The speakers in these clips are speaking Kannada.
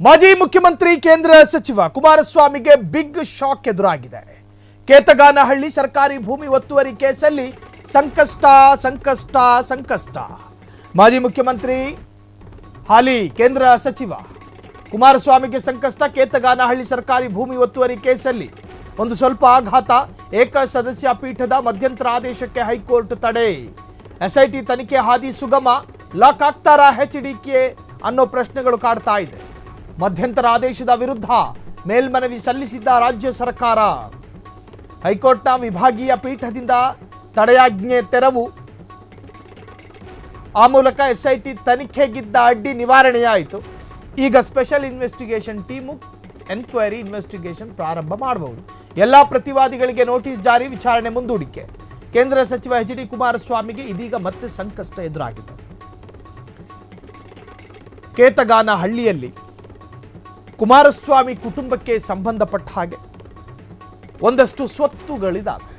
ಮಾಜಿ ಮುಖ್ಯಮಂತ್ರಿ ಕೇಂದ್ರ ಸಚಿವ ಕುಮಾರಸ್ವಾಮಿಗೆ ಬಿಗ್ ಶಾಕ್ ಎದುರಾಗಿದೆ. ಕೇತಗಾನಹಳ್ಳಿ ಸರ್ಕಾರಿ ಭೂಮಿ ಒತ್ತುವರಿ ಕೇಸಲ್ಲಿ ಸಂಕಷ್ಟ. ಮಾಜಿ ಮುಖ್ಯಮಂತ್ರಿ ಹಾಲಿ ಕೇಂದ್ರ ಸಚಿವ ಕುಮಾರಸ್ವಾಮಿಗೆ ಸಂಕಷ್ಟ. ಕೇತಗಾನಹಳ್ಳಿ ಸರ್ಕಾರಿ ಭೂಮಿ ಒತ್ತುವರಿ ಕೇಸಲ್ಲಿ ಒಂದು ಸ್ವಲ್ಪ ಆಘಾತ. ಏಕಸದಸ್ಯ ಪೀಠದ ಮಧ್ಯಂತರ ಆದೇಶಕ್ಕೆ ಹೈಕೋರ್ಟ್ ತಡೆ. ಎಸ್ಐಟಿ ತನಿಖೆ ಹಾದಿ ಸುಗಮ. ಲಾಕ್ ಆಗ್ತಾರಾ ಎಚ್ಡಿಕೆ ಅನ್ನೋ ಪ್ರಶ್ನೆಗಳು ಕಾಡ್ತಾ ಇದೆ. ಮಧ್ಯಂತರ ಆದೇಶದ ವಿರುದ್ಧ ಮೇಲ್ಮನವಿ ಸಲ್ಲಿಸಿದ್ದ ರಾಜ್ಯ ಸರ್ಕಾರ. ಹೈಕೋರ್ಟ್ನ ವಿಭಾಗೀಯ ಪೀಠದಿಂದ ತಡೆಯಾಜ್ಞೆ ತೆರವು. ಆ ಮೂಲಕ ಎಸ್ಐಟಿ ತನಿಖೆಗಿದ್ದ ಅಡ್ಡಿ ನಿವಾರಣೆಯಾಯಿತು. ಈಗ special investigation team enquiry investigation ಪ್ರಾರಂಭ ಮಾಡಬಹುದು. ಎಲ್ಲ ಪ್ರತಿವಾದಿಗಳಿಗೆ ನೋಟಿಸ್ ಜಾರಿ, ವಿಚಾರಣೆ ಮುಂದೂಡಿಕೆ. ಕೇಂದ್ರ ಸಚಿವ ಎಚ್.ಡಿ. ಕುಮಾರಸ್ವಾಮಿಗೆ ಇದೀಗ ಮತ್ತೆ ಸಂಕಷ್ಟ ಎದುರಾಗಿದೆ. ಕೇತಗಾನಹಳ್ಳಿಯಲ್ಲಿ ಕುಮಾರಸ್ವಾಮಿ ಕುಟುಂಬಕ್ಕೆ ಸಂಬಂಧಪಟ್ಟ ಹಾಗೆ ಒಂದಷ್ಟು ಸ್ವತ್ತುಗಳಿದ್ದಾವೆ.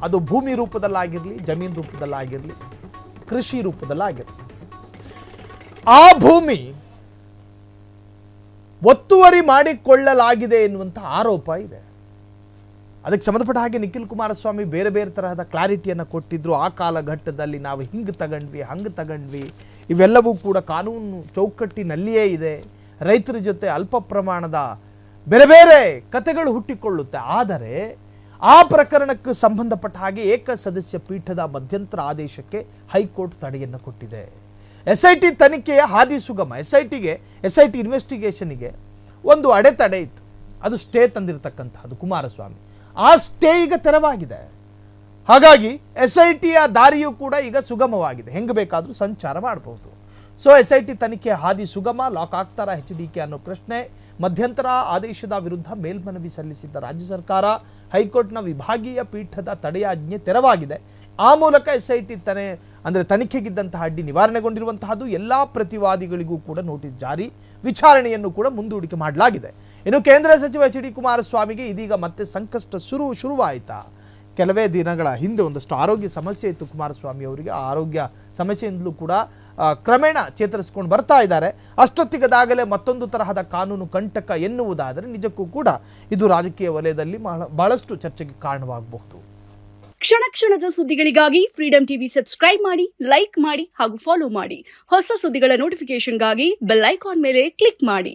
ಅದು ಭೂಮಿ ರೂಪದಲ್ಲಾಗಿರಲಿ, ಜಮೀನು ರೂಪದಲ್ಲಾಗಿರಲಿ, ಕೃಷಿ ರೂಪದಲ್ಲಾಗಿರಲಿ. ಆ ಭೂಮಿ ಒತ್ತುವರಿ ಮಾಡಿಕೊಳ್ಳಲಾಗಿದೆ ಎನ್ನುವಂಥ ಆರೋಪ ಇದೆ. ಅದಕ್ಕೆ ಸಂಬಂಧಪಟ್ಟ ಹಾಗೆ ನಿಖಿಲ್ ಕುಮಾರಸ್ವಾಮಿ ಬೇರೆ ಬೇರೆ ತರಹದ ಕ್ಲಾರಿಟಿಯನ್ನು ಕೊಟ್ಟಿದ್ರು. ಆ ಕಾಲಘಟ್ಟದಲ್ಲಿ ನಾವು ಹಿಂಗೆ ತಗೊಂಡ್ವಿ, ಹಂಗೆ ತಗೊಂಡ್ವಿ, ಇವೆಲ್ಲವೂ ಕೂಡ ಕಾನೂನು ಚೌಕಟ್ಟಿನಲ್ಲಿಯೇ ಇದೆ. ರೈತರ ಜೊತೆ ಅಲ್ಪ ಪ್ರಮಾಣದ ಬೇರೆ ಬೇರೆ ಕಥೆಗಳು ಹುಟ್ಟಿಕೊಳ್ಳುತ್ತೆ. ಆದರೆ ಆ ಪ್ರಕರಣಕ್ಕೆ ಸಂಬಂಧಪಟ್ಟ ಹಾಗೆ ಏಕಸದಸ್ಯ ಪೀಠದ ಮಧ್ಯಂತರ ಆದೇಶಕ್ಕೆ ಹೈಕೋರ್ಟ್ ತಡೆಯನ್ನು ಕೊಟ್ಟಿದೆ. ಎಸ್ಐಟಿ ತನಿಖೆಯ ಹಾದಿ ಸುಗಮ. ಎಸ್ಐಟಿ ಇನ್ವೆಸ್ಟಿಗೇಷನ್ಗೆ ಒಂದು ಅಡೆತಡೆ ಇತ್ತು. ಅದು ಸ್ಟೇ ತಂದಿರತಕ್ಕಂಥದ್ದು ಕುಮಾರಸ್ವಾಮಿ. ಆ ಸ್ಟೇ ಈಗ ತೆರವಾಗಿದೆ. ಹಾಗಾಗಿ ಎಸ್ಐಟಿಯ ದಾರಿಯೂ ಕೂಡ ಈಗ ಸುಗಮವಾಗಿದೆ. ಹೆಂಗೆ ಬೇಕಾದರೂ ಸಂಚಾರ ಮಾಡಬಹುದು. ಸೊ ಎಸ್ಐಟಿ ತನಿಖೆ ಹಾದಿ ಸುಗಮ. ಲಾಕ್ ಆಗ್ತಾರಾ ಎಚ್ಡಿಕೆ ಅನ್ನೋ ಪ್ರಶ್ನೆ. ಮಧ್ಯಂತರ ಆದೇಶದ ವಿರುದ್ಧ ಮೇಲ್ಮನವಿ ಸಲ್ಲಿಸಿದ್ದ ರಾಜ್ಯ ಸರ್ಕಾರ. ಹೈಕೋರ್ಟ್ನ ವಿಭಾಗೀಯ ಪೀಠದ ತಡೆಯಾಜ್ಞೆ ತೆರವಾಗಿದೆ. ಆ ಮೂಲಕ ಎಸ್ಐಟಿ ತನಿಖೆಗಿದ್ದಂತಹ ಅಡ್ಡಿ ನಿವಾರಣೆಗೊಂಡಿರುವಂತಹದ್ದು. ಎಲ್ಲ ಪ್ರತಿವಾದಿಗಳಿಗೂ ಕೂಡ ನೋಟಿಸ್ ಜಾರಿ, ವಿಚಾರಣೆಯನ್ನು ಕೂಡ ಮುಂದೂಡಿಕೆ ಮಾಡಲಾಗಿದೆ. ಇನ್ನು ಕೇಂದ್ರ ಸಚಿವ ಎಚ್.ಡಿ. ಕುಮಾರಸ್ವಾಮಿಗೆ ಇದೀಗ ಮತ್ತೆ ಸಂಕಷ್ಟ ಶುರುವಾಯಿತಾ? ಕೆಲವೇ ದಿನಗಳ ಹಿಂದೆ ಒಂದಷ್ಟು ಆರೋಗ್ಯ ಸಮಸ್ಯೆ ಇತ್ತು ಕುಮಾರಸ್ವಾಮಿ ಅವರಿಗೆ. ಆ ಆರೋಗ್ಯ ಸಮಸ್ಯೆಯಿಂದಲೂ ಕೂಡ ಕ್ರಮೇಣ ಚೇತರಿಸಿಕೊಂಡು ಬರ್ತಾ ಇದ್ದಾರೆ. ಅಷ್ಟೊತ್ತಿಗದಾಗಲೇ ಮತ್ತೊಂದು ತರಹದ ಕಾನೂನು ಕಂಟಕ ಎನ್ನುವುದಾದರೆ ನಿಜಕ್ಕೂ ಕೂಡ ಇದು ರಾಜಕೀಯ ವಲಯದಲ್ಲಿ ಬಹಳಷ್ಟು ಚರ್ಚೆಗೆ ಕಾರಣವಾಗಬಹುದು. ಕ್ಷಣ ಕ್ಷಣದ ಸುದ್ದಿಗಳಿಗಾಗಿ ಫ್ರೀಡಂ ಟಿವಿ ಸಬ್ಸ್ಕ್ರೈಬ್ ಮಾಡಿ, ಲೈಕ್ ಮಾಡಿ ಹಾಗೂ ಫಾಲೋ ಮಾಡಿ. ಹೊಸ ಸುದ್ದಿಗಳ ನೋಟಿಫಿಕೇಶನ್ಗಾಗಿ ಬೆಲ್ ಐಕಾನ್ ಮೇಲೆ ಕ್ಲಿಕ್ ಮಾಡಿ.